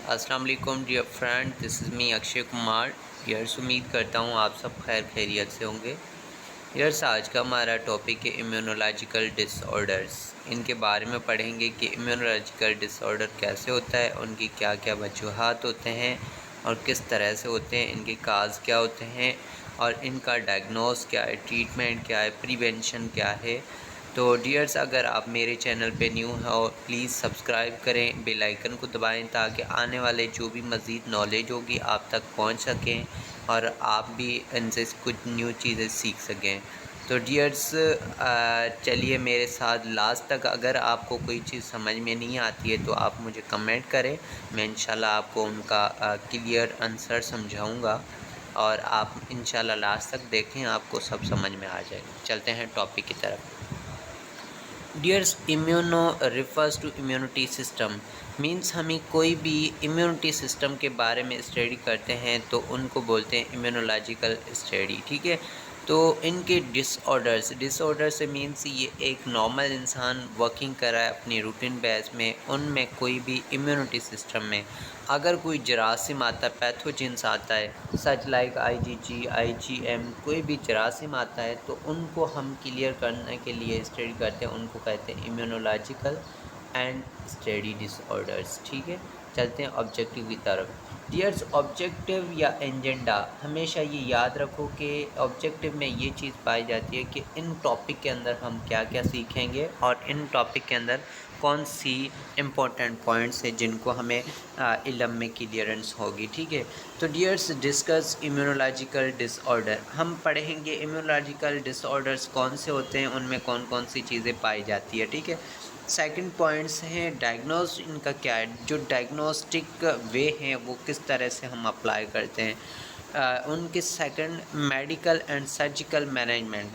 अस्सलाम वालेकुम dear friend, this is me Akshay Kumar. यार्स उम्मीद करता हूँ आप सब खैर खैरियत से होंगे। यार्स आज का हमारा टॉपिक है इम्यूनोलॉजिकल डिसऑर्डर्स। इनके बारे में पढ़ेंगे कि इम्यूनोलॉजिकल डिसऑर्डर कैसे होता है, उनकी क्या क्या वजूहात होते हैं और किस तरह से होते हैं, इनके काज क्या होते हैं और इनका डायग्नोस क्या है, ट्रीटमेंट क्या है, प्रिवेंशन क्या है। तो डियर्स, अगर आप मेरे चैनल पे न्यू हो प्लीज़ सब्सक्राइब करें, बेल आइकन को दबाएं ताकि आने वाले जो भी मज़ीद नॉलेज होगी आप तक पहुंच सकें और आप भी इनसे कुछ न्यू चीज़ें सीख सकें। तो डियर्स, चलिए मेरे साथ लास्ट तक, अगर आपको कोई चीज़ समझ में नहीं आती है तो आप मुझे कमेंट करें, मैं इंशाल्लाह आपको उनका क्लियर आंसर समझाऊंगा और आप इंशाल्लाह लास्ट तक देखें, आपको सब समझ में आ जाएगा। चलते हैं टॉपिक की तरफ। Dears, immuno refers to immunity system means हमें कोई भी इम्यूनिटी सिस्टम के बारे में स्टडी करते हैं तो उनको बोलते हैं इम्यूनोलॉजिकल स्टडी। ठीक है, तो इनके डिसऑर्डर से मीन्स ये एक नॉर्मल इंसान वर्किंग कर रहा है अपनी रूटीन बेस में, उनमें कोई भी इम्यूनिटी सिस्टम में अगर कोई जरासीम आता है, पैथोजेंस आता है, सच लाइक आईजीजी, आईजीएम, कोई भी जरासीम आता है तो उनको हम क्लियर करने के लिए स्टडी करते हैं, उनको कहते हैं इम्यूनोलॉजिकल एंड स्टडी डिसऑर्डर्स। ठीक है, चलते हैं ऑब्जेक्टिव की तरफ। डियर्स, ऑब्जेक्टिव या एजेंडा, हमेशा ये याद रखो कि ऑब्जेक्टिव में ये चीज़ पाई जाती है कि इन टॉपिक के अंदर हम क्या क्या सीखेंगे और इन टॉपिक के अंदर कौन सी इम्पोर्टेंट पॉइंट्स हैं जिनको हमें इल्म में क्लियरेंस होगी। ठीक है, तो डियर्स, डिस्कस इम्यूनोलॉजिकल डिसऑर्डर, हम पढ़ेंगे इम्यूनोलॉजिकल डिसऑर्डर्स कौन से होते हैं, उनमें कौन कौन सी चीज़ें पाई जाती है। ठीक है, सेकंड पॉइंट्स हैं डायग्नोस, इनका क्या है, जो डायग्नोस्टिक वे हैं वो किस तरह से हम अप्लाई करते हैं। उनके second medical and surgical management,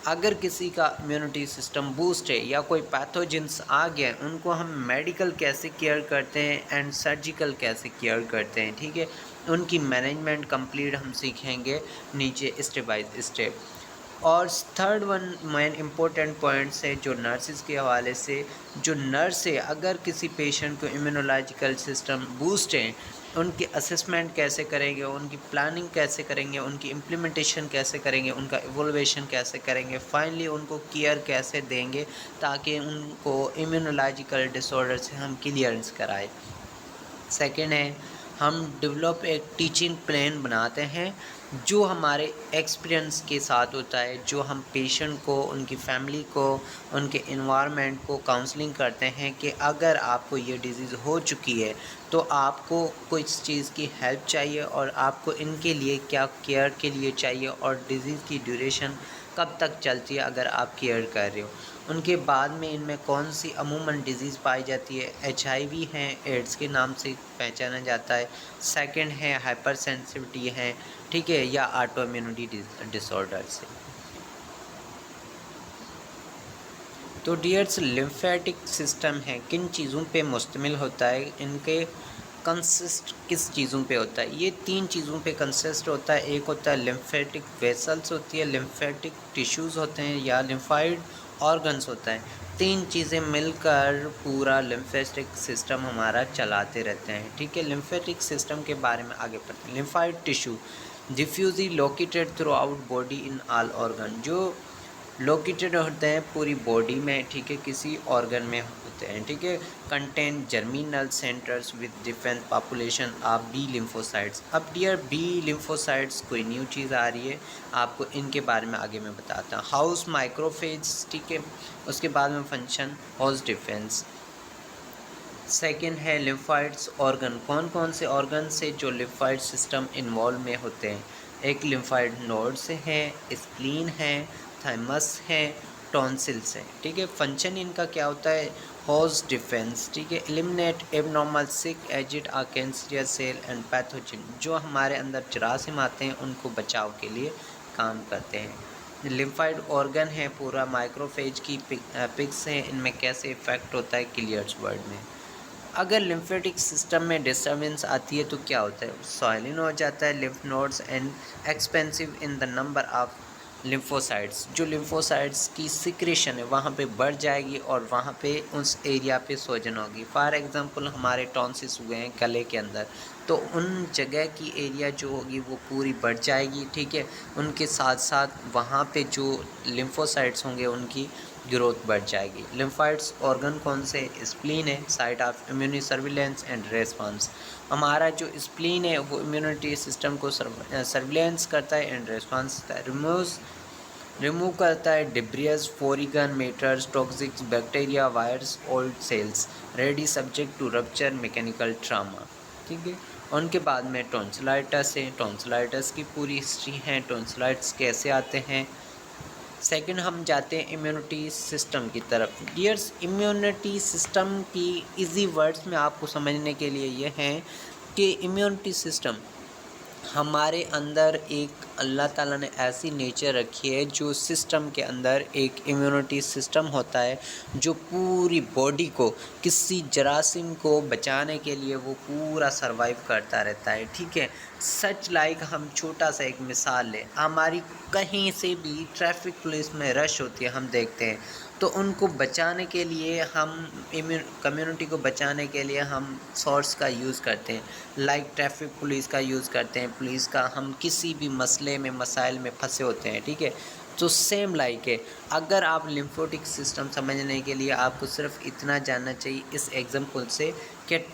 अगर किसी का इम्यूनिटी सिस्टम बूस्ट है या कोई पैथोजेंस आ गया उनको हम मेडिकल कैसे केयर करते हैं एंड सर्जिकल कैसे केयर करते हैं। ठीक है, उनकी मैनेजमेंट कंप्लीट हम सीखेंगे नीचे स्टेप बाय स्टेप। और third one main important points है जो नर्सिस के हवाले से, जो नर्स है अगर किसी पेशेंट को इम्यूनोलॉजिकल सिस्टम बूस्ट है उनकी असेसमेंट कैसे करेंगे, उनकी प्लानिंग कैसे करेंगे, उनकी इम्प्लीमेंटेशन कैसे करेंगे, उनका इवोल्यूशन कैसे करेंगे, फाइनली उनको केयर कैसे देंगे ताकि उनको इम्यूनोलॉजिकल डिसऑर्डर से हम क्लियरेंस कराएं। सेकेंड है हम डेवलप एक टीचिंग प्लान बनाते हैं जो हमारे एक्सपीरियंस के साथ होता है, जो हम पेशेंट को, उनकी फैमिली को, उनके इन्वायरमेंट को काउंसलिंग करते हैं कि अगर आपको ये डिज़ीज़ हो चुकी है तो आपको कुछ चीज़ की हेल्प चाहिए और आपको इनके लिए क्या केयर के लिए चाहिए और डिज़ीज़ की ड्यूरेशन कब तक चलती है अगर आप केयर कर रहे हो। उनके बाद में इनमें कौन सी अमूमन डिज़ीज़ पाई जाती है, एचआईवी है, एड्स के नाम से पहचाना जाता है। सेकंड है हाइपर सेंसिटिविटी है, ठीक है, या ऑटो इम्यूनिटी डिसऑर्डर से। तो डियर्स, लिम्फेटिक सिस्टम है किन चीज़ों पे मुश्तमिल होता है, इनके कंसिस्ट किस चीज़ों पे होता है, ये तीन चीज़ों पे कंसिस्ट होता है। एक होता है लिम्फेटिक वेसल्स होती है, लिम्फेटिक टिश्यूज़ होते हैं या लिम्फाइड ऑर्गन्स होता है। तीन चीज़ें मिलकर पूरा लिम्फेटिक सिस्टम हमारा चलाते रहते हैं। ठीक है, लिम्फेटिक सिस्टम के बारे में आगे पढ़ते हैं। Lymphoid tissue डिफ्यूजली located through out body in all organ, जो लोकेटेड होते हैं पूरी बॉडी में, ठीक है, किसी ऑर्गन में होते हैं। ठीक है, contain germinal centres with different population of B lymphocytes. अब डियर, बी लिम्फोसाइट्स कोई न्यू चीज़ आ रही है, आपको इनके बारे में आगे मैं बताता हूँ। हाउस माइक्रोफेज, ठीक है, उसके बाद में फंक्शन हाउस डिफेंस। सेकेंड है लिम्फाइड्स ऑर्गन, कौन कौन से ऑर्गन से जो लिम्फाइड सिस्टम इन्वॉल्व में होते हैं। एक लिम्फाइड नोड से है, स्प्लीन है, थाइमस है, टॉन्सिल्स है। ठीक है, फंक्शन इनका क्या होता है, होस्ट डिफेंस, ठीक है, eliminate abnormal sick aged cancerous cell and pathogen, जो हमारे अंदर जरासीम आते हैं उनको बचाव के लिए काम करते हैं। लिम्फाइड ऑर्गन है पूरा, माइक्रोफेज की पिक्स हैं, इनमें कैसे इफेक्ट होता है क्लियर्स वर्ड में। अगर लिम्फेटिक सिस्टम में डिस्टर्बेंस आती है तो क्या होता है, सॉइलिन हो जाता है lymph nodes and expensive in the number of lymphocytes, जो लिम्फोसाइट्स की सिक्रेशन है वहाँ पे बढ़ जाएगी और वहाँ पे उस एरिया पे सोजन होगी। फॉर एग्जांपल हमारे टॉन्सिस हुए हैं गले के अंदर, तो उन जगह की एरिया जो होगी वो पूरी बढ़ जाएगी, ठीक है। उनके साथ साथ वहाँ पे जो लिम्फोसाइट्स होंगे उनकी ग्रोथ बढ़ जाएगी। लिम्फाइट्स ऑर्गन कौन से? स्प्लीन है, site of immune surveillance and response. हमारा जो स्प्लीन है वो इम्यूनिटी सिस्टम को सर्विलेंस करता है एंड रेस्पॉन्स रिमूव करता है debris, foreign matters, toxic bacteria, virus, old cells ready subject to rupture, mechanical trauma, ठीक है। उनके बाद में टॉन्सिलाइटिस है। टॉन्सिलाइटिस की पूरी हिस्ट्री है, टॉन्सिलाइटिस कैसे आते हैं। सेकंड हम जाते हैं इम्यूनिटी सिस्टम की तरफ। डियर्स, इम्यूनिटी सिस्टम की इजी वर्ड्स में आपको समझने के लिए ये हैं कि इम्यूनिटी सिस्टम हमारे अंदर एक अल्लाह ताला ने ऐसी नेचर रखी है, जो सिस्टम के अंदर एक इम्यूनिटी सिस्टम होता है जो पूरी बॉडी को किसी जरासीम को बचाने के लिए वो पूरा सरवाइव करता रहता है, ठीक है। सच लाइक हम छोटा सा एक मिसाल लें, हमारी कहीं से भी ट्रैफिक पुलिस में रश होती है, हम देखते हैं, तो उनको बचाने के लिए हम कम्युनिटी को बचाने के लिए हम सोर्स का यूज़ करते हैं, लाइक ट्रैफिक पुलिस का यूज़ करते हैं, पुलिस का, हम किसी भी मसले में मसाइल में फंसे होते हैं, ठीक है। तो सेम लाइक है, अगर आप लिम्फोटिक सिस्टम समझने के लिए आपको सिर्फ इतना जानना चाहिए इस एग्जांपल से कि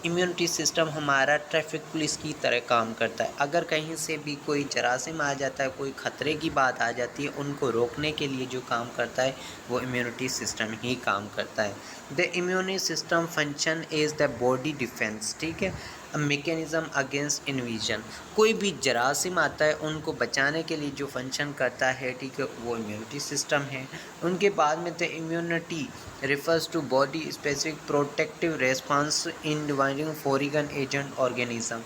इम्यूनिटी सिस्टम हमारा ट्रैफिक पुलिस की तरह काम करता है। अगर कहीं से भी कोई जरासीम आ जाता है, कोई ख़तरे की बात आ जाती है, उनको रोकने के लिए जो काम करता है वो इम्यूनिटी सिस्टम ही काम करता है। The immune system function is the body defence, ठीक है, मैकेनिज़्म अगेंस्ट इन्वेजन। कोई भी जरासीम आता है उनको बचाने के लिए जो फंक्शन करता है, ठीक है, वो इम्यूनिटी सिस्टम है। उनके बाद में the immunity refers to body specific protective response in dividing foreign agent organism।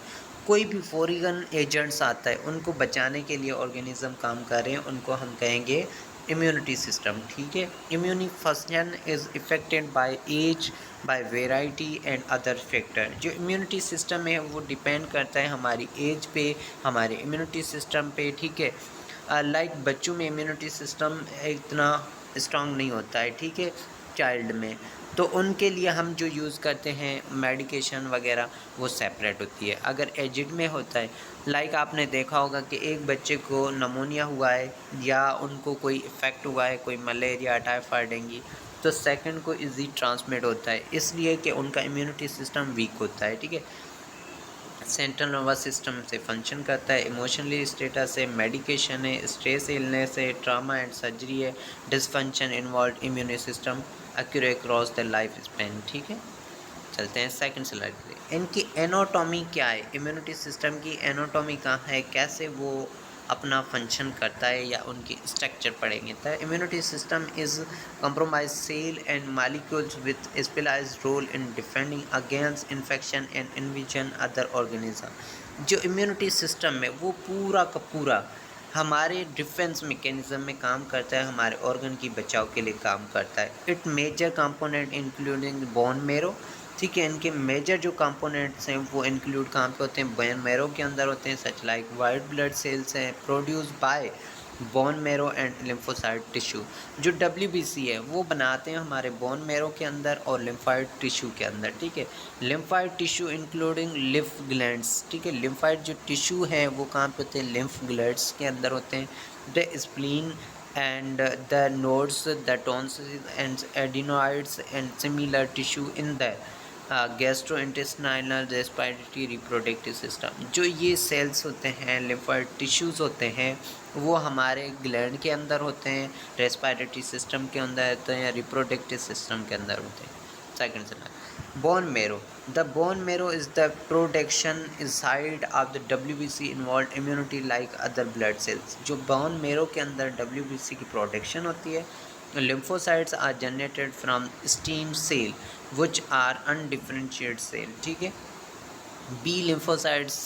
कोई भी फॉरेन एजेंट्स आता है उनको बचाने के लिए ऑर्गेनिज्म काम कर रहे हैं, उनको हम कहेंगे इम्यूनिटी सिस्टम, ठीक है। Immune function is affected by age, by variety and other factor. जो इम्यूनिटी सिस्टम है वो डिपेंड करता है हमारी एज पे, हमारे इम्यूनिटी सिस्टम पे, ठीक है। लाइक बच्चों में इम्यूनिटी सिस्टम इतना स्ट्रांग नहीं होता है, ठीक है, चाइल्ड में, तो उनके लिए हम जो यूज़ करते हैं मेडिकेशन वगैरह वो सेपरेट होती है। अगर एजिड में होता है, लाइक आपने देखा होगा कि एक बच्चे को नमोनिया हुआ है या उनको कोई इफ़ेक्ट हुआ है, कोई मलेरिया, टाइफाइड, डेंगू, तो सेकंड को इजी ट्रांसमिट होता है, इसलिए कि उनका इम्यूनिटी सिस्टम वीक होता है, ठीक है। सेंट्रल नर्वस सिस्टम से फंक्शन करता है, इमोशनली स्टेटस है, मेडिकेशन है, स्ट्रेस इलनेस है, ट्रामा एंड सर्जरी है, dysfunction involve immune system occur cross the life span, ठीक है। चलते हैं सेकंड स्लाइड पे। इनकी एनाटॉमी क्या है, इम्यूनिटी सिस्टम की एनाटॉमी कहाँ है, कैसे वो अपना फंक्शन करता है, या उनकी स्ट्रक्चर पढ़ेंगे। तो immunity system is compromise cell and molecules with specialised role in defending against infection and invasion other organism. जो इम्यूनिटी सिस्टम है वो पूरा का पूरा हमारे डिफेंस मैकेनिज्म में काम करता है, हमारे ऑर्गन की बचाव के लिए काम करता है। It major component including bone marrow, ठीक है। इनके मेजर जो कंपोनेंट्स हैं वो इंक्लूड कहाँ पे होते हैं, बोन मेरो के अंदर होते हैं, such like white blood cells हैं produce by bone marrow and lymphocyte tissue. जो WBC है वो बनाते हैं हमारे बोन मेरो के अंदर और लिम्फाइड टिश्यू के अंदर, ठीक है। Lymphoid tissue including lymph glands, ठीक है। लिम्फाइड जो टिश्यू है वो कहाँ पे होते हैं, लिम्फ ग्लैंड्स के अंदर होते हैं। The spleen and the nodes, the tonsils and adenoids and similar tissue in the gastrointestinal respiratory reproductive system। जो ये सेल्स होते हैं, लिम्फोइड टिश्यूज़ होते हैं, वो हमारे ग्लैंड के अंदर होते हैं, रेस्पिरेटरी सिस्टम के अंदर होते हैं, रिप्रोडक्टिव सिस्टम के अंदर होते हैं। Second slide, bone marrow. The bone marrow is the production side of the WBC involve immunity like other blood cells. जो बोन मेरो के अंदर WBC की प्रोडक्शन होती है, lymphocytes are generated from stem cell which are undifferentiated cell, ठीक है। B lymphocytes,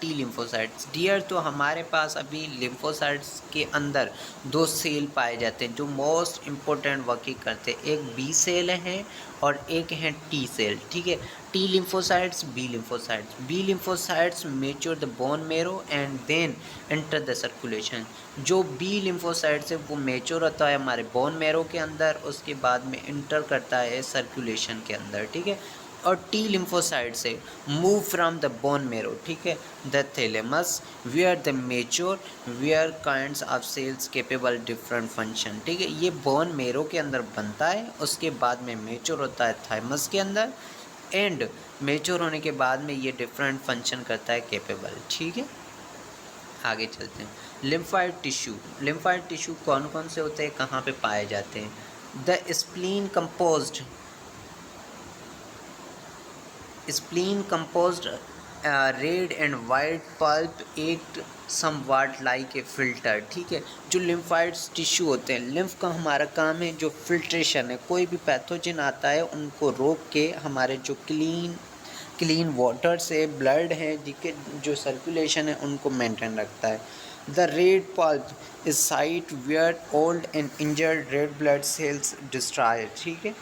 T lymphocytes. Dear, तो हमारे पास अभी लिम्फोसाइट्स के अंदर दो सेल पाए जाते हैं जो मोस्ट इम्पोर्टेंट वर्किंग करते हैं, एक बी सेल है और एक है टी सेल, ठीक है। T lymphocytes, B lymphocytes. B lymphocytes mature the bone marrow and then enter the circulation. जो B lymphocytes है वो मेच्योर होता है हमारे बोन मैरो के अंदर, उसके बाद में इंटर करता है सर्कुलेशन के अंदर, ठीक है। और T lymphocytes से move from the bone marrow, ठीक है, the thalamus where the mature where kinds of cells capable different function, ठीक है। ये बोन मैरो के अंदर बनता है, उसके बाद में मेच्योर होता है थाइमस के अंदर, एंड मेच्योर होने के बाद में ये डिफरेंट फंक्शन करता है केपेबल, ठीक है। आगे चलते हैं। लिम्फाइड टिश्यू, लिम्फाइड टिश्यू कौन कौन से होते हैं, कहाँ पे पाए जाते हैं? The spleen composed red and white pulp act समवाट like a filter, ठीक है। जो लिम्फाइड्स टिश्यू होते हैं, लिम्फ का हमारा काम है जो फिल्ट्रेशन है, कोई भी पैथोजन आता है उनको रोक के हमारे जो क्लीन वाटर से ब्लड है जिसके जो सर्कुलेशन है उनको मेंटेन रखता है। The red pulp is site where old and injured red blood cells destroy, ठीक है।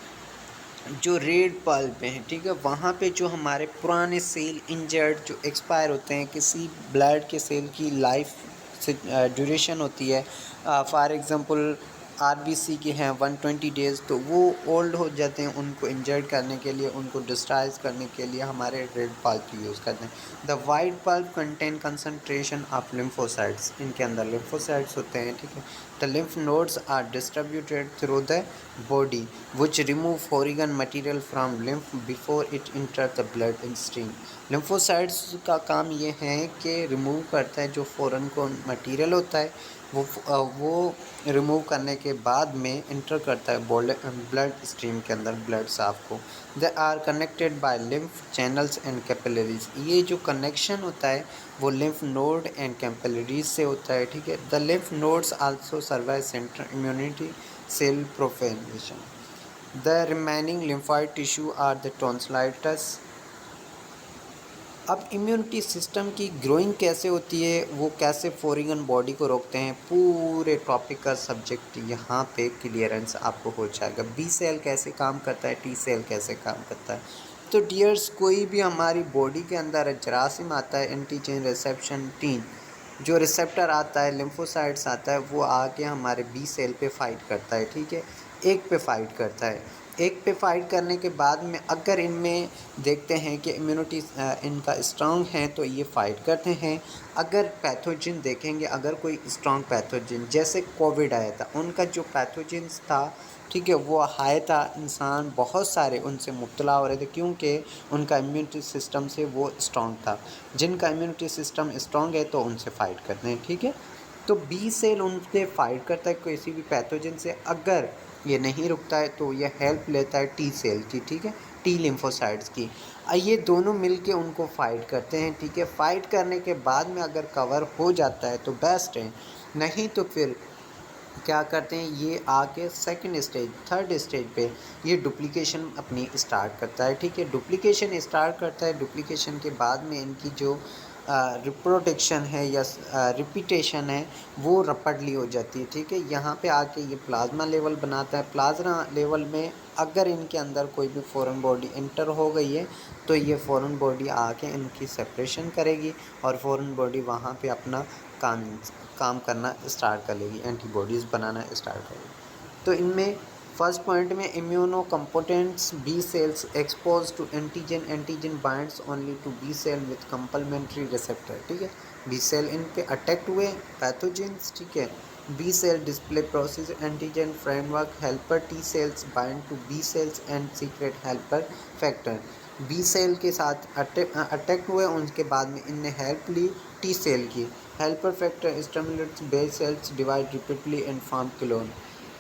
जो रेड पल्प हैं, ठीक है, वहाँ पे जो हमारे पुराने सेल इंजर्ड जो एक्सपायर होते हैं, किसी ब्लड के सेल की लाइफ से ड्यूरेशन होती है, फॉर एग्ज़ाम्पल आरबीसी के हैं 120 डेज़, तो वो ओल्ड हो जाते हैं, उनको इंजर्ड करने के लिए, उनको डिस्ट्रॉय करने के लिए हमारे रेड पल्प यूज़ करते हैं। The white pulp contain concentration of lymphocytes, इनके अंदर लिम्फोसाइट्स होते हैं, ठीक है। The lymph nodes are distributed through the body which remove foreign material from lymph before it enter the blood stream. lymphocytes का काम ये है कि रिमूव करता है जो फॉरेन को मटेरियल होता है, वो रिमूव करने के बाद में इंटर करता है ब्लड स्ट्रीम के अंदर, ब्लड साफ को। They are connected by lymph channels and capillaries, ये जो कनेक्शन होता है वो लिम्फ नोड एंड कैपिलरीज से होता है, ठीक है। The lymph nodes also serve as central immunity cell propagation. The remaining lymphoid tissue are the tonsillitis. अब इम्यूनिटी सिस्टम की ग्रोइंग कैसे होती है, वो कैसे फॉरेन बॉडी को रोकते हैं, पूरे टॉपिक का सब्जेक्ट यहाँ पे क्लियरेंस आपको हो जाएगा। बी सेल कैसे काम करता है, टी सेल कैसे काम करता है। तो डियर्स, कोई भी हमारी बॉडी के अंदर जरासीम आता है, एंटीजन रिसेप्शन 3 जो रिसेप्टर आता है, लिम्फोसाइट्स आता है, वो आके हमारे बी सेल पे फाइट करता है, ठीक है। एक पे फाइट करता है, एक पे फाइट करने के बाद में अगर इनमें देखते हैं कि इम्यूनिटी इनका स्ट्रांग है तो ये फाइट करते हैं। अगर पैथोजन देखेंगे, अगर कोई स्ट्रांग पैथोजन जैसे कोविड आया था, उनका जो पैथोजन्स था, ठीक है, वो हाई था, इंसान बहुत सारे उनसे मुब्तला हो रहे थे क्योंकि उनका इम्यूनिटी सिस्टम से वो स्ट्रांग था। जिनका इम्यूनिटी सिस्टम स्ट्रांग है तो उनसे फाइट करते हैं, ठीक है। तो बी सेल उनसे फाइट करता है किसी भी पैथोजन से, अगर ये नहीं रुकता है तो ये हेल्प लेता है टी सेल की, ठीक है, टी लिम्फोसाइट्स की। ये दोनों मिलके उनको फाइट करते हैं, ठीक है। फाइट करने के बाद में अगर कवर हो जाता है तो बेस्ट है, नहीं तो फिर क्या करते हैं, ये आके सेकंड स्टेज, थर्ड स्टेज पे ये डुप्लीकेशन अपनी स्टार्ट करता है, ठीक है। डुप्लीकेशन स्टार्ट करता है, डुप्लीकेशन के बाद में इनकी जो रिप्रोडक्शन है या रिपीटेशन है वो रैपिडली हो जाती है, ठीक है। यहाँ पे आके ये प्लाज्मा लेवल बनाता है। प्लाज्मा लेवल में अगर इनके अंदर कोई भी फॉरेन बॉडी एंटर हो गई है तो ये फॉरेन बॉडी आके इनकी सेपरेशन करेगी और फॉरेन बॉडी वहाँ पे अपना काम करना स्टार्ट कर लेगी, एंटीबॉडीज़ बनाना स्टार्ट करेगी। तो इनमें फर्स्ट पॉइंट में immuno components B cells expose to antigen, antigen binds only to B cell with complementary receptor, ठीक है। बी सेल इन पे अटैक्ट हुए पैथोजेंस, ठीक है। B cell display process antigen framework helper, T cells bind to B cells and secrete helper factor. B cell के साथ attack हुए, उनके बाद में इनने हेल्प ली टी सेल की। Helper factor stimulates B cells divide repeatedly and form clone.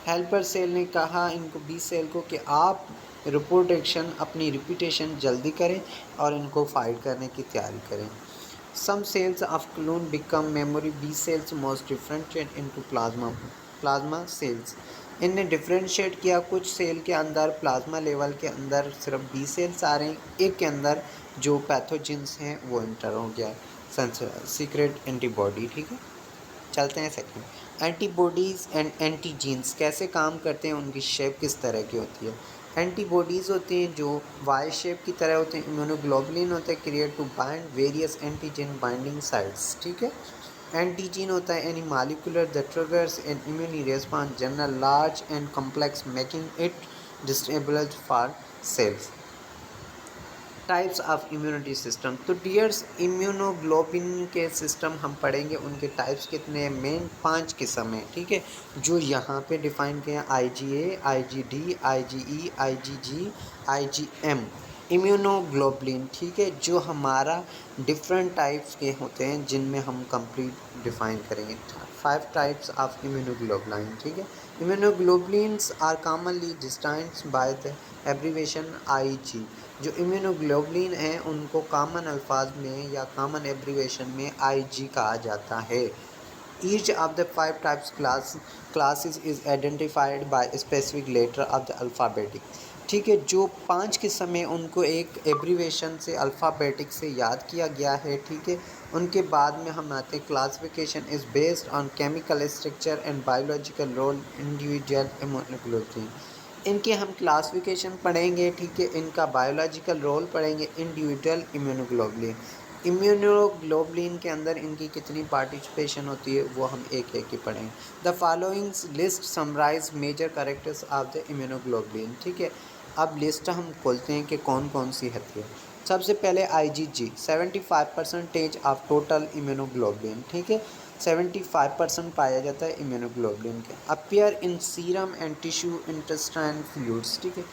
Helper cell ने कहा इनको बी सेल को कि आप रिप्रोडक्शन अपनी रिपीटेशन जल्दी करें और इनको फाइट करने की तैयारी करें। Some cells of clone become memory B cells most differentiate into plasma cells. इनने डिफरेंशिएट किया, कुछ सेल के अंदर प्लाज्मा लेवल के अंदर सिर्फ बी सेल्स आ रहे हैं, एक के अंदर जो पैथोजेंस हैं वो इंटर हो गया सीक्रेट एंटीबॉडी, ठीक है। चलते हैं सेकंड। एंटीबॉडीज़ एंड एंटीजीन्स कैसे काम करते हैं, उनकी शेप किस तरह की होती है। एंटीबॉडीज़ होते हैं जो वाई शेप की तरह होते हैं। इम्यूनोग्लोबुलिन होते हैं create to bind various antigen binding sites, ठीक है। एंटीजन होता है any molecular that triggers an immune response general large and complex making it detectable for cells. Types of immunity system, तो डियर्स इम्यूनोग्लोबिन के system हम पढ़ेंगे, उनके types कितने, मेन 5 किस्म हैं, ठीक है, जो यहाँ पे डिफाइन किए हैं, IgA, IgD, IgE, IgG, IgM immunoglobulin, ठीक है, जो हमारा डिफरेंट टाइप्स के होते हैं जिनमें हम कंप्लीट डिफाइन करेंगे। 5 टाइप्स ऑफ इम्यूनोग्लोबुलिन, ठीक है। Immunoglobulins are commonly destined by the abbreviation IG। जो इम्यूनोग्लोबुलिन हैं उनको कॉमन अल्फाज में या कॉमन एब्रीवेशन में IG कहा जाता है। Each of the 5 types classes is identified by specific letter of the alphabetic, ठीक है। जो 5 किस्म में उनको एक एब्रीवेशन से अल्फ़ाबेटिक से याद किया गया है, ठीक है। उनके बाद में हम आते हैं classification is based on chemical structure and biological role individual immunoglobulin. इनके हम क्लासिफिकेशन पढ़ेंगे, ठीक है, इनका बायोलॉजिकल रोल पढ़ेंगे, इंडिविजुअल इम्यूनोग्लोबुलिन। इम्यूनोग्लोबुलिन के अंदर इनकी कितनी पार्टिसिपेशन होती है वो हम एक एक ही पढ़ेंगे। The followings list summarise major characters of the immunoglobulin, ठीक है। अब लिस्ट हम खोलते हैं कि कौन कौन सी होती है। सबसे पहले IgG 75% ऑफ टोटल इम्यूनोग्लोबुलिन, ठीक है, 75% पाया जाता है इम्यूनोग्लोबुलिन के। Appear in serum and tissue intestine fluids, ठीक है,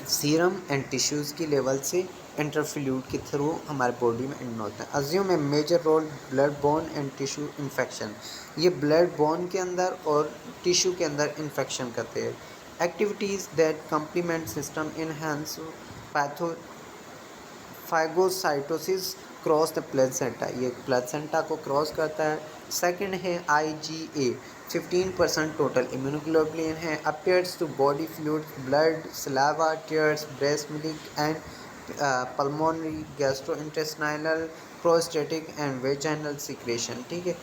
सीरम एंड टिश्यूज़ की लेवल से इंटरफ्लूइड के थ्रू हमारे बॉडी में एंड होता है। Assume a major role blood bone and tissue infection, ये ब्लड बोन के अंदर और टिश्यू के अंदर इन्फेक्शन करते हैं। Activities that complement system enhance पैथो फाइगोसाइटोसिस क्रॉस द प्लेसेंटा, ये प्लेसेंटा को क्रॉस करता है। सेकंड है IgA 15% टोटल इम्यूनोग्लोबुलिन है, appears to body fluid blood saliva tears breast milk and pulmonary gastrointestinal prostatic and vaginal secretion, ठीक है,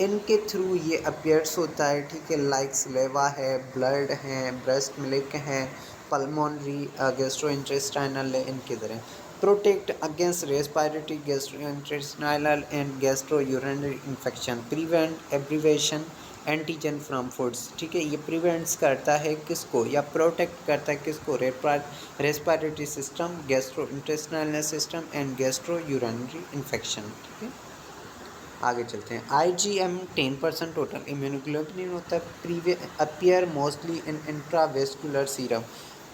इनके थ्रू ये अपियर्स होता है, ठीक है, लाइक सलेवा है, ब्लड है, ब्रेस्ट मिल्क है, पल्मोनरी गैस्ट्रोइंटेस्टाइनल है, इनके तरह। Protect against respiratory gastrointestinal and gastro-urinary infection, prevent abbreviation antigen from foods, ठीक है, ये प्रिवेंट्स करता है किसको या प्रोटेक्ट करता है किसको, respiratory system, gastrointestinal system and gastro-urinary infection, ठीक है। आगे चलते हैं। IgM 10% टोटल इम्यूनोग्लोबुलिन होता है, appear mostly in intravascular serum,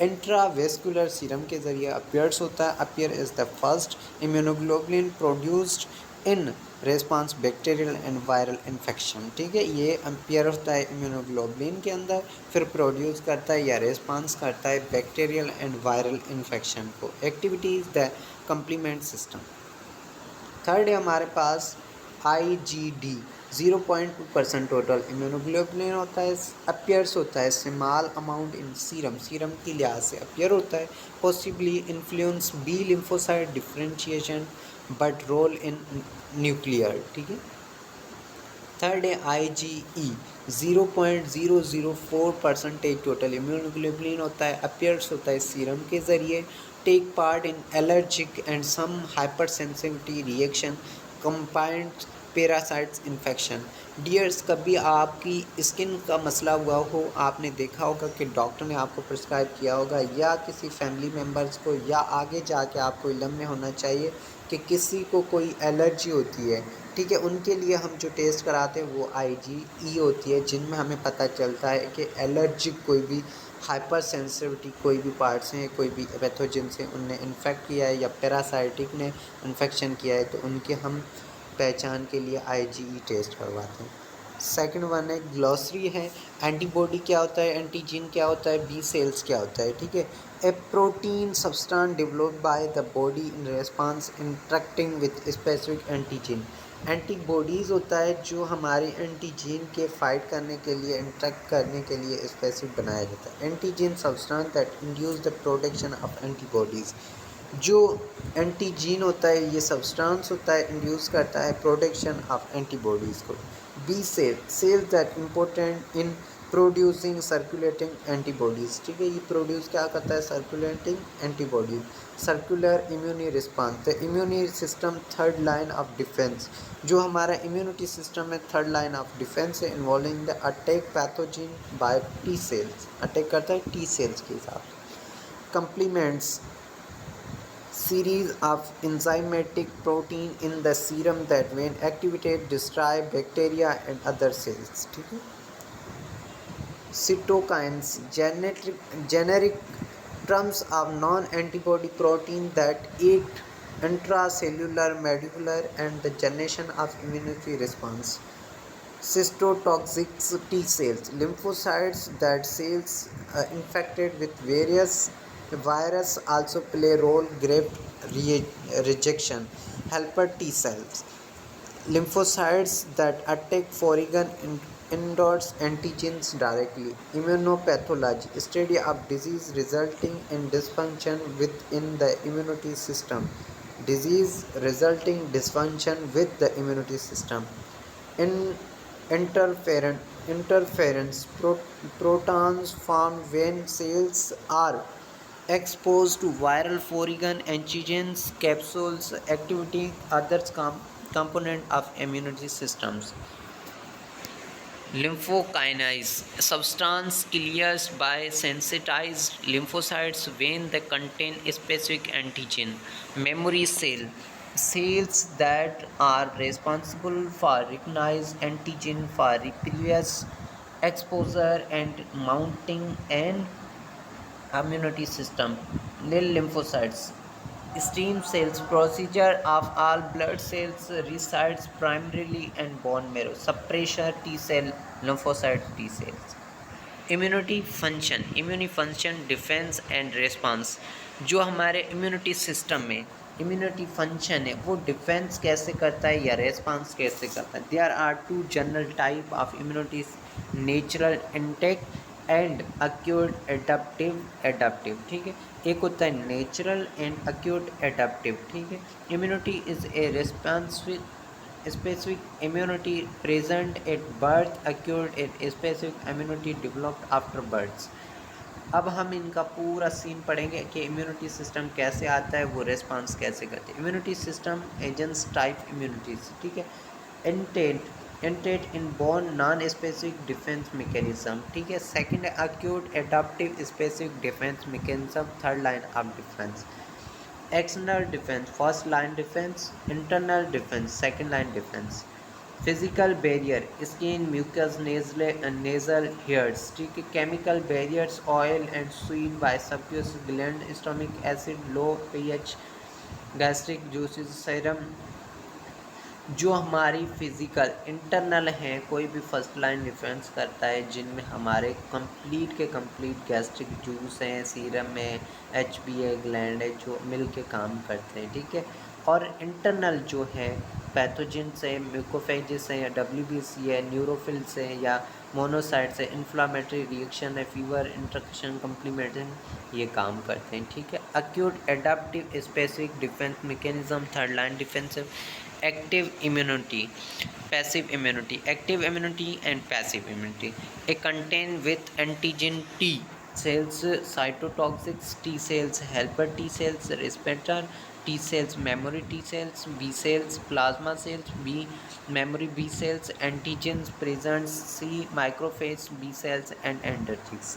intravascular serum के ज़रिए अपीयर्स होता है। Appear is the first immunoglobulin produced in response bacterial and viral infection, ठीक है, ये अपीयर होता है इम्यूनोग्लोबुलिन के अंदर, फिर प्रोड्यूस करता है या रेस्पॉन्स करता है बैक्टीरियल एंड वायरल इन्फेक्शन को। Activities the complement system. Third है हमारे पास IgD 0.2% टोटल इम्यूनोग्लोबुलिन होता है, अपीयर्स होता है small amount in serum, serum की लिहाज से अपीयर होता है, possibly influence B lymphocyte differentiation but role in nuclear, ठीक है। थर्ड है IgE 0.004% टोटल इम्यूनोग्लोबुलिन होता है, अपीयर्स होता है सीरम के ज़रिए, take part in allergic and some hypersensitivity reaction compound parasites infection. Dears, कभी आपकी स्किन का मसला हुआ हो, आपने देखा होगा कि डॉक्टर ने आपको प्रिस्क्राइब किया होगा या किसी फैमिली मेम्बर्स को, या आगे जाके आपको इल्म में होना चाहिए कि किसी को कोई एलर्जी होती है, ठीक है, उनके लिए हम जो टेस्ट कराते हैं वो IgE होती है, जिनमें हमें पता चलता है कि एलर्जिक कोई भी हाइपर सेंसिटिविटी कोई भी पार्ट्स हैं, कोई भी पैथोजन से उनने इन्फेक्ट किया है या पैरासाइटिक ने इन्फेक्शन किया है, तो उनके हम पहचान के लिए IgE टेस्ट करवाते हैं। सेकंड वन है ग्लॉसरी है, एंटीबॉडी क्या होता है, एंटीजन क्या होता है, B सेल्स क्या होता है, ठीक है। A protein substance developed by the body in response interacting with specific antigen, antibodies होता है जो हमारे एंटीजन के फाइट करने के लिए, इंटरेक्ट करने के लिए स्पेसिफिक बनाया जाता है। Antigen substance that induce the protection of antibodies, जो एंटीजीन होता है ये सब्सटेंस होता है, इंड्यूस करता है प्रोटेक्शन ऑफ एंटीबॉडीज़ को। B cells that important in producing circulating antibodies, ठीक है। ये प्रोड्यूस क्या करता है? Circulating antibodies. Circular immune response, the immune system third line of defence, जो हमारा इम्यूनिटी सिस्टम है थर्ड लाइन ऑफ डिफेंस है, involving the attack pathogen by T cells, attack करता है टी सेल्स के हिसाब से। कंप्लीमेंट्स series of enzymatic protein in the serum that when activated destroy bacteria and other cells, ठीक है। cytokines, generic terms of non-antibody protein that aid intracellular, medullary and the generation of immunity response. Cytotoxic T cells, lymphocytes that cells infected with various virus also play role. Graft rejection, helper T cells, lymphocytes that attack foreign indoors antigens directly. Immunopathology, study of disease resulting in dysfunction within the immunity system, disease resulting dysfunction with the immunity system. In interference, protons formed when cells are exposed to viral foreign antigens, capsules, activity others component of immunity systems. Lymphokinase substance clears by sensitized lymphocytes when they contain specific antigen. Memory cell, cells that are responsible for recognize antigen for previous exposure and mounting an immunity system. Nil lymphocytes, stem cells, procedure of all blood cells resides primarily in bone marrow. Suppressor T cell, lymphocyte T cells. Immune function defence and response, जो हमारे immunity system में immunity function है वो defence कैसे करता है या response कैसे करता है। There are two general type of immunity, natural intake and acute adaptive, ठीक है। एक होता है नेचुरल एंड अक्यूट एडाप्टिव, ठीक है। Immunity is a responsive specific immunity present at birth, acquired at specific immunity developed after birth। अब हम इनका पूरा सीन पढ़ेंगे कि इम्यूनिटी सिस्टम कैसे आता है, वो रेस्पॉन्स कैसे करते हैं। Immunity system agents type immunities, ठीक है। Innate inborn non specific defence mechanism, ठीक है। Second acute adaptive specific defence mechanism, third line of defence. External defence, first line defence. Internal defence, second line defence. Physical barrier, skin, mucus, nasal hairs, ठीक है। Chemical barriers, oil and sweat by sebaceous gland, stomach acid, low pH, gastric juices, serum. जो हमारी physical internal हैं, कोई भी first line defence करता है जिनमें हमारे कंप्लीट के कंप्लीट गैस्ट्रिक जूस हैं, सीरम है, एचबीए ग्लैंड है, जो मिल के काम करते हैं, ठीक है। और इंटरनल जो है पैथोजेंस है, म्यूकोफेजिस है, या डब्ल्यूबीसी है, न्यूरोफिल्स है, या मोनोसाइट्स है, इन्फ्लामेटरी रिएक्शन है, फीवर, इंट्रक्शन, कम्प्लीमेंटेशन, ये काम करते हैं, ठीक है। Acute adaptive specific defence mechanism, third line defensive. Active immunity, passive immunity. Active immunity and passive immunity, a contain with antigen T cells, cytotoxic T cells, helper T cells, receptor T cells, memory T cells, B cells, plasma cells, B memory B cells, antigens present C macrophage B cells and endocytes।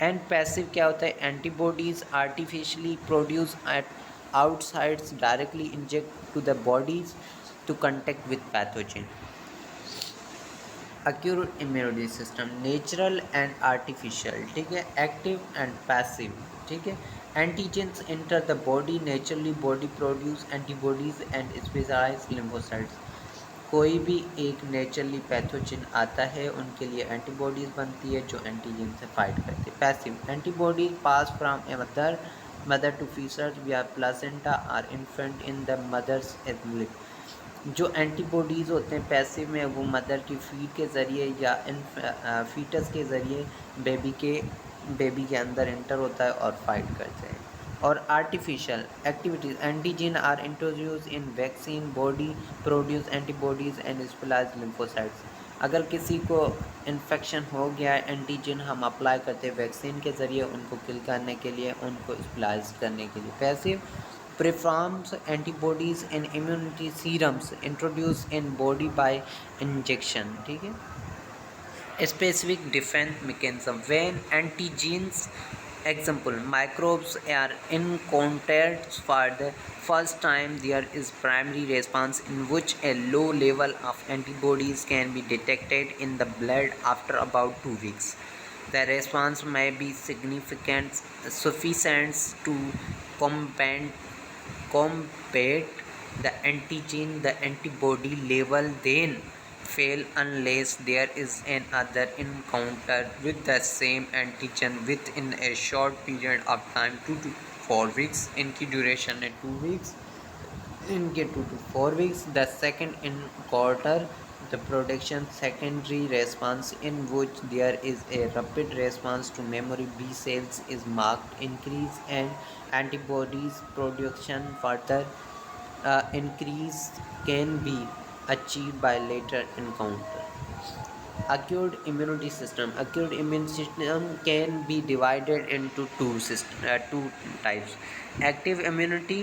And passive क्या होता है? Antibodies artificially produce at outsides directly inject to the bodies to contact with pathogen. Acute immunity system, natural and artificial, ठीक है। Active and passive, ठीक है। Antigens enter the body naturally, body produce antibodies and specialised lymphocytes. कोई भी एक naturally pathogen आता है, उनके लिए एंटीबॉडीज़ बनती है जो एंटीजन से फाइट करती है। Passive, antibodies pass from a mother to foetuses via placenta और infant in the mother's lip. जो एंटीबॉडीज़ होते हैं पैसिव में, वो मदर की फीड के ज़रिए या फीटस के ज़रिए बेबी के अंदर इंटर होता है और फाइट करते हैं। और artificial activities, antigen are introduce in vaccine, body produce antibodies and specialised lymphocytes. अगर किसी को इन्फेक्शन हो गया है, एंटीजन हम अप्लाई करते हैं वैक्सीन के ज़रिए उनको किल करने के लिए, उनको स्प्लाइस करने के लिए। Passive performs antibodies and immunity serums introduced in body by injection, ठीक है। Specific defense mechanism when antigens, example microbes, are encountered for the first time, there is primary response in which a low level of antibodies can be detected in the blood after about 2 weeks. The response may be significant, sufficient to combat the antigen. The antibody level then fail unless there is another encounter with the same antigen within a short period of time, 2 to 4 weeks. इनकी duration है 2 weeks, इनके 2 to 4 weeks. The second encounter, the production secondary response in which there is a rapid response to memory B cells is marked increase, and antibodies production further increase can be achieved by later encounter. Acute immunity system. Acute immune system can be divided into two types: active immunity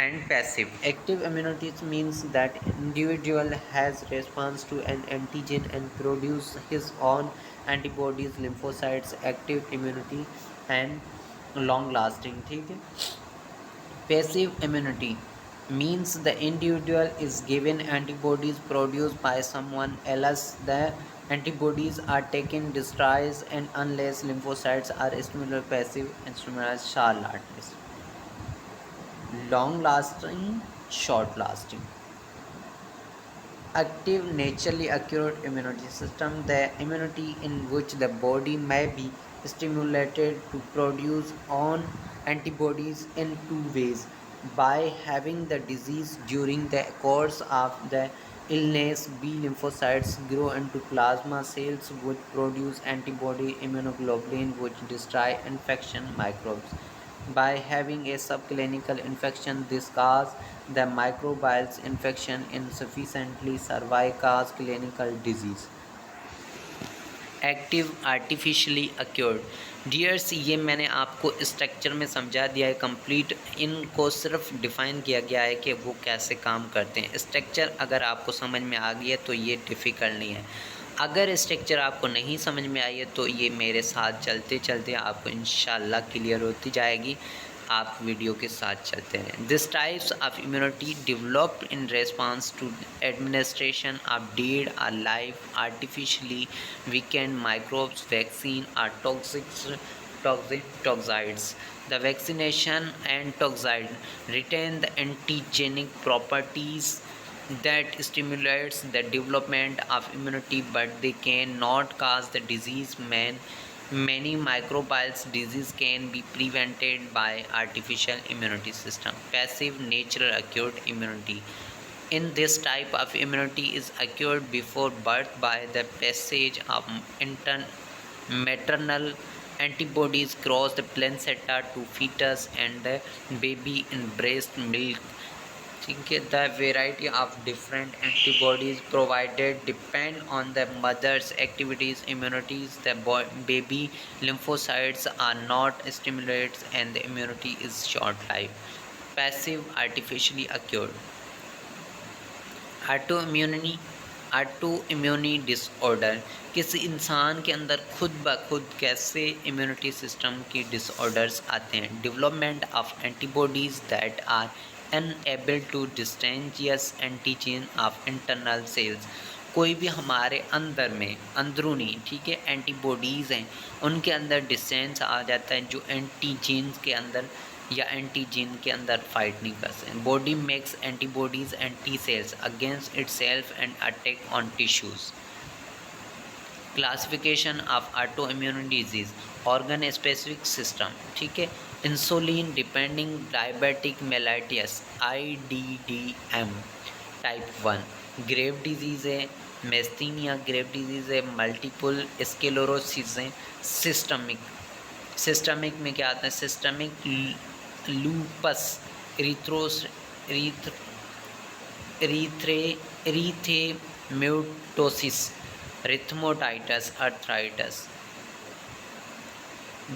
and passive. Active immunity means that individual has response to an antigen and produce his own antibodies, lymphocytes. Active immunity and long lasting, ठीक है। Passive immunity means the individual is given antibodies produced by someone else. The antibodies are taken, destroyed, and unless lymphocytes are stimulated, passive instruments shall last. Long lasting, short lasting. Active naturally acquired immunity system, the immunity in which the body may be stimulated to produce own antibodies in two ways: by having the disease during the course of the illness. B lymphocytes grow into plasma cells which produce antibody immunoglobulin which destroy infection microbes. By having a subclinical infection, this cause the microbial infection insufficiently survive cause clinical disease. Active artificially accrued dears, ये मैंने आपको structure में समझा दिया है complete. इनको सिर्फ define किया गया है कि वो कैसे काम करते हैं। स्ट्रक्चर अगर आपको समझ में आ गई है तो ये डिफ़िकल्ट नहीं है। अगर स्ट्रक्चर आपको नहीं समझ में आई है तो ये मेरे साथ चलते चलते आपको इंशाल्लाह क्लियर होती जाएगी। आप वीडियो के साथ चलते हैं। This types of immunity developed in response to administration of dead और life artificially weakened microbes, vaccine or toxoids. The vaccination and toxoid retain the antigenic properties that stimulates the development of immunity, but they cannot cause the disease. Many microbial disease can be prevented by artificial immunity system. Passive natural acute immunity. In this type of immunity is acquired before birth by the passage of maternal antibodies cross the placenta to fetus and the baby in breast milk. ठीक है। The variety of different antibodies provided depend on the mother's activities immunities. The baby lymphocytes are not stimulated and the immunity is short life. Passive artificially acquired. Autoimmune disorder, किसी इंसान के अंदर खुद ब खुद कैसे इम्यूनिटी सिस्टम की disorders आते हैं। Development of antibodies that are unable to distinguish antigen of internal cells. कोई भी हमारे अंदर में अंदरूनी, ठीक है, एंटीबॉडीज़ हैं, उनके अंदर डिस्टेंस आ जाता है जो एंटीजन के अंदर या एंटीजन के अंदर फाइट नहीं कर सकते। Body makes antibodies and T cells against itself and attack on tissues. Classification of autoimmune disease, organ specific system, ठीक है। Insulin depending diabetic mellitus IDDM type 1 grave disease है। Myasthenia grave disease है। Multiple sclerosis है। Systemic में क्या आता है? Systemic lupus erythematosus rheumatoid arthritis.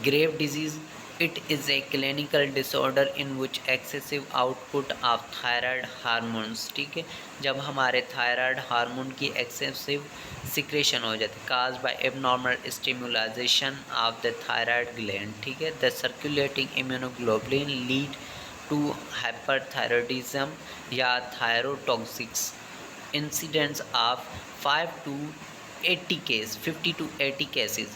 Grave disease, it is a clinical disorder in which excessive output of thyroid hormones, ठीक है, जब हमारे थायराइड हार्मोन की एक्सेसिव सिक्रेशन हो जाती है, cause by abnormal stimulation of the thyroid gland, ठीक है, the circulating immunoglobulin lead to hyperthyroidism या thyrotoxicosis incidence of 5 to 80 cases, 50 to 80 cases.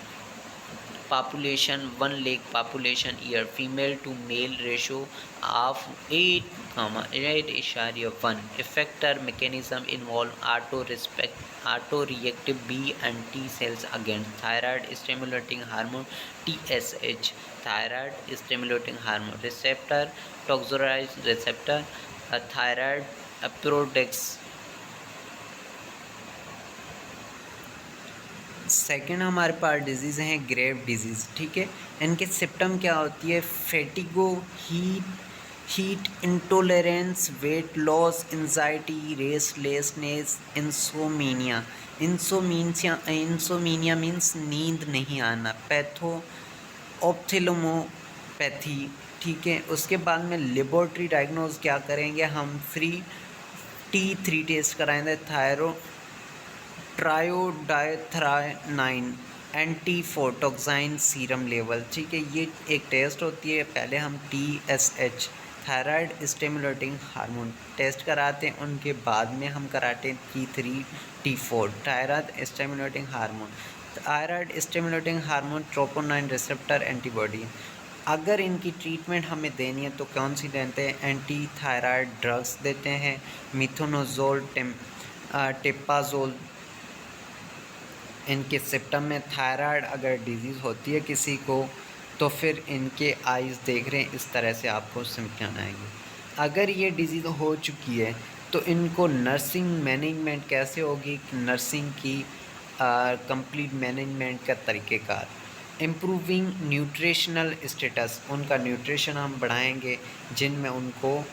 Population 1 lakh population year, female to male ratio of 8,8.1. Effector mechanism involve auto-reactive B and T cells against thyroid stimulating hormone TSH, thyroid stimulating hormone receptor, toxoid receptor, thyroid products. Second हमारे पास disease हैं grave disease, ठीक है। इनके symptom क्या होती है? Fatigue, heat intolerance, weight loss, anxiety, restlessness, insomnia means नींद नहीं आना, पैथो ऑप्थेल्मोपैथी, ठीक है। उसके बाद में लेबोरेटरी डायग्नोज क्या करेंगे हम? फ्री T3 टेस्ट कराएंगे, ट्रायोडाइथ्राइनाइन, एंटीफोटोक्साइन सीरम लेवल, ठीक है। ये एक टेस्ट होती है। पहले हम TSH, thyroid stimulating hormone test कराते हैं, उनके बाद में हम कराते हैं T3 T4 thyroid stimulating hormone, thyroid stimulating hormone troponin receptor antibody. अगर इनकी ट्रीटमेंट हमें देनी है तो कौन सी देते हैं? एंटी थायराइड ड्रग्स देते हैं, मिथोनोजोल, टेपाजोल। इनके सिम्टम में थायराइड अगर डिजीज़ होती है किसी को तो फिर इनके आइज़ देख रहे हैं इस तरह से आपको सिम्टम आएंगे। अगर ये डिजीज़ हो चुकी है तो इनको नर्सिंग मैनेजमेंट कैसे होगी? नर्सिंग की कंप्लीट मैनेजमेंट का तरीक़ेकार, इम्प्रूविंग न्यूट्रिशनल स्टेटस, उनका न्यूट्रिशन हम बढ़ाएंगे जिनमें उनको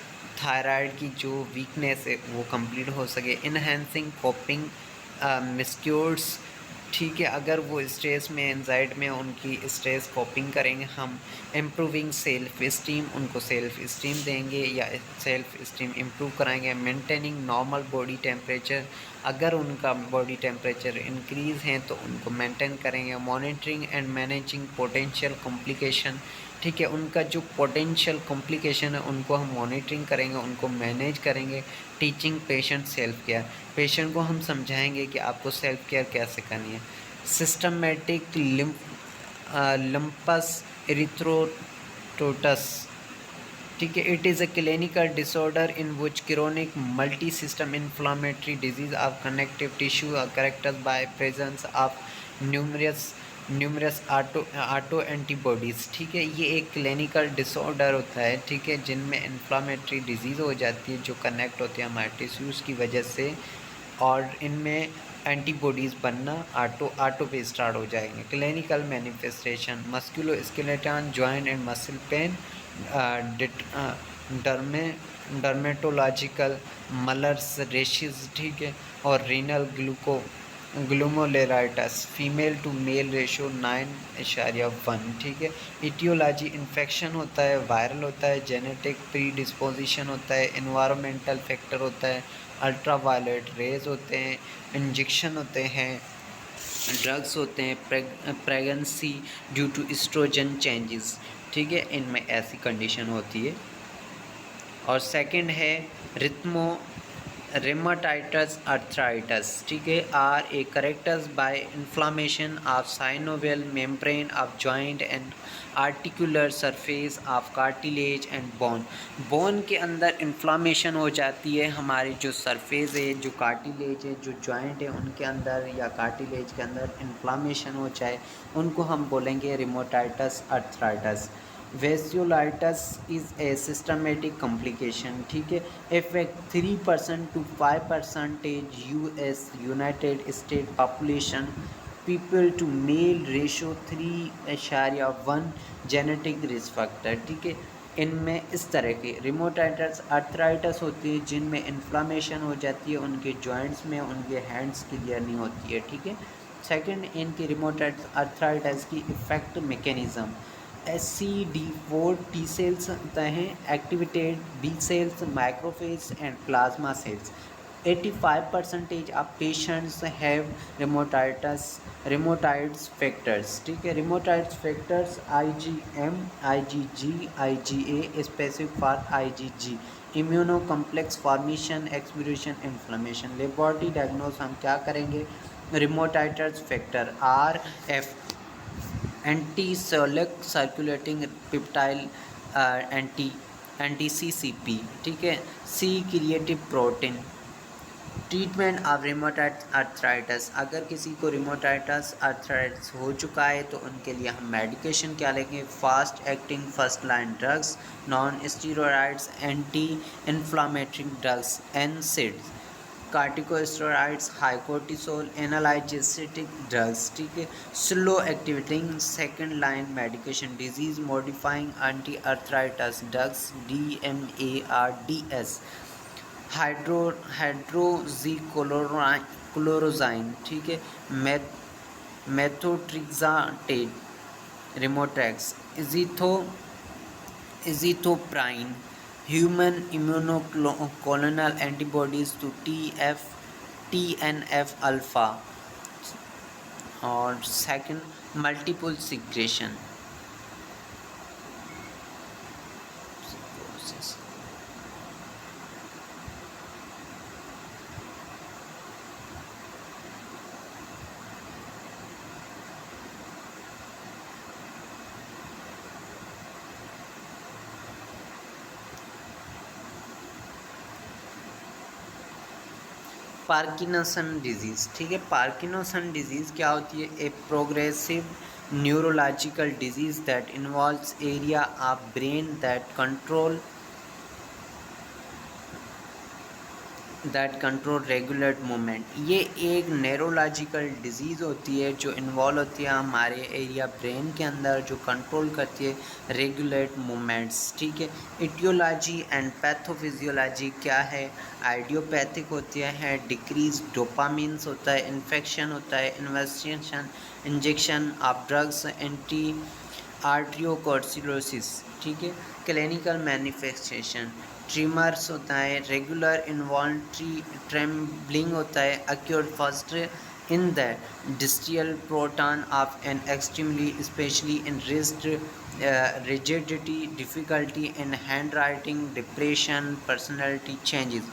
थायराइड की जो वीकनेस है वो कंप्लीट हो सके, इन्हेंसिंग कोपिंग मिस्क्योर्स, ठीक है। अगर वो स्ट्रेस में, एंजाइटी में, उनकी स्ट्रेस कोपिंग करेंगे हम, इम्प्रूविंग सेल्फ इस्टीम, उनको सेल्फ इस्टीम देंगे या सेल्फ इस्टीम इम्प्रूव कराएंगे, मेंटेनिंग नॉर्मल बॉडी टेम्परेचर, अगर उनका बॉडी टेम्परेचर इंक्रीज़ है तो उनको मेंटेन करेंगे, monitoring and managing potential complication, ठीक है। उनका जो पोटेंशियल कॉम्प्लिकेशन है उनको हम मॉनिटरिंग करेंगे, उनको मैनेज करेंगे, teaching patient self care, patient को हम समझाएंगे कि आपको सेल्फ केयर कैसे करनी है, सिस्टमेटिक लंपस एरिथ्रोटोटस, ठीक है। It is a clinical disorder in which chronic multi system inflammatory disease of connective tissue are characterised by presence of numerous auto antibodies, ठीक है। ये एक क्लिनिकल डिसऑर्डर होता है, ठीक है, जिनमें इन्फ्लामेटरी डिजीज़ हो जाती है जो कनेक्ट होती है हमारे टिश्यूज़ की वजह से, और इनमें एंटीबॉडीज़ बनना ऑटो पे स्टार्ट हो जाएंगे। Clinical manifestation, musculoskeletal joint and muscle pain, dermatological malar rashes, ठीक है, और renal glomerulitis, female to male ratio 9.1, ठीक है। इटियोलॉजी, इन्फेक्शन होता है, वायरल होता है, जेनेटिक प्री डिस्पोजिशन होता है, इन्वायरमेंटल फैक्टर होता है, अल्ट्रावायलेट रेज होते हैं, इंजेक्शन होते हैं, ड्रग्स होते हैं, pregnancy due to oestrogen changes, ठीक है, इनमें ऐसी कंडीशन होती है। और सेकंड है रेमाटाइटस आर्थराइटिस, ठीक है, are a characters by inflammation of synovial membrane of joint and articular surface of cartilage and bone के अंदर इन्फ्लामेशन हो जाती है, हमारी जो सरफेस है, जो कार्टिलेज है, जो जॉइंट है, उनके अंदर या कार्टिलेज के अंदर इन्फ्लामेशन हो जाए, उनको हम बोलेंगे rheumatoid arthritis. Vasculitis is a systematic complication, ठीक है, effect 3% to 5% United State population, people to male ratio 3.1, genetic risk factor, ठीक है। इनमें इस तरह के रेमाटाइटिस आर्थराइटिस होती है जिनमें इन्फ्लामेशन हो जाती है, उनके जॉइंट्स में, उनके हैंड्स क्लियर नहीं होती है, ठीक है। सेकंड, इनकी रिमोटेड अर्थराइटिस की effect mechanism. SCD4 T cells होते हैं, activated B cells, macrophage and plasma cells. 85% of patients have rheumatoid factors, ठीक है। Rheumatoid factors IgM, IgG, IgA specific for IgG, immuno complex formation, एक्सप्यूरेशन, inflammation. Laboratory diagnose हम क्या करेंगे? Rheumatoid factor RF, anti cellular circulating peptide, anti CCP, ठीक है। C creative protein. Treatment of rheumatoid arthritis, अगर किसी को रिमोटाइटस अर्थराइटिस हो चुका है तो उनके लिए हम मेडिकेशन क्या लेंगे? Fast acting first line drugs, non steroids, anti inflammatory drugs, NSAIDs, corticosteroids, high cortisol, analgesic drugs, ठीक है। Slow activating second line medication, disease modifying anti arthritis drugs, DMARDs, hydroxychloroquine, ठीक है। Methotrexate, Remotrex, azathioprine, human monoclonal antibodies to TNF alpha. और second, multiple sclerosis. Parkinson disease, ठीक है। Parkinson disease क्या होती है? A progressive neurological disease that involves area of brain that control regulate movement. ये एक न्यूरोलॉजिकल डिजीज़ होती है जो इन्वॉल्व होती है हमारे एरिया ब्रेन के अंदर, जो कंट्रोल करती है रेगुलेट मूवमेंट्स, ठीक है। इटियोलॉजी एंड पैथोफिजियोलॉजी क्या है? आइडियोपैथिक होती है, डिक्रीज डोपामिन्स होता है, इन्फेक्शन होता है, इंजेक्शन ऑफ ड्रग्स, एंटी आर्ट्रियोकोर्सिलोसिस, ठीक है। क्लिनिकल मैनिफेस्टेशन, ट्रीमर्स होता है, रेगुलर इन्वॉल्ट्री ट्रेम्बलिंग होता है, occur first in the distal portion of an extremity especially in wrist, rigidity, difficulty in handwriting, depression, personality changes।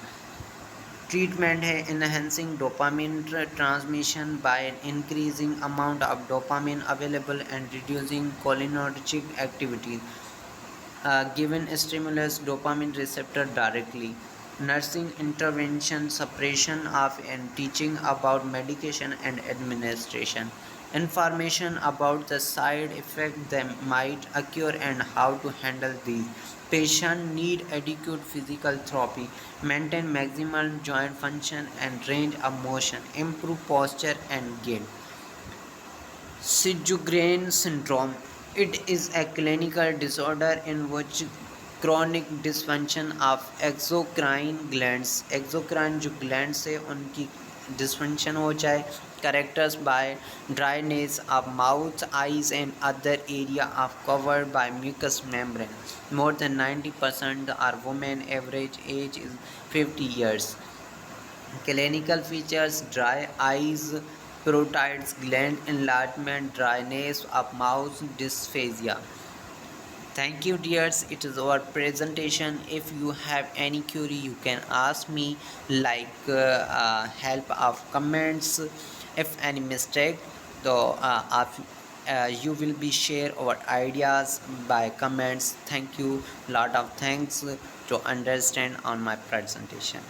Treatment है enhancing dopamine transmission by increasing amount of dopamine available and reducing cholinergic activity, given stimulus dopamine receptor directly। Nursing intervention, suppression of and teaching about medication and administration, information about the side effects that might occur and how to handle these। Patient need adequate physical therapy, maintain maximal joint function and range of motion, improve posture and gait। Sjogren syndrome, it is a clinical disorder in which chronic dysfunction of exocrine glands, exocrine जो glands है उनकी dysfunction हो जाए, characterized by dryness of mouth, eyes and other area of covered by mucous membrane। More than 90% are women, average age is 50 years। Clinical features: dry eyes, parotids, gland enlargement, dryness of mouth, dysphagia। Thank you dears, it is our presentation. If you have any query you can ask me, like help of comments. If any mistake, so you will be share our ideas by comments. Thank you, lot of thanks to understand on my presentation.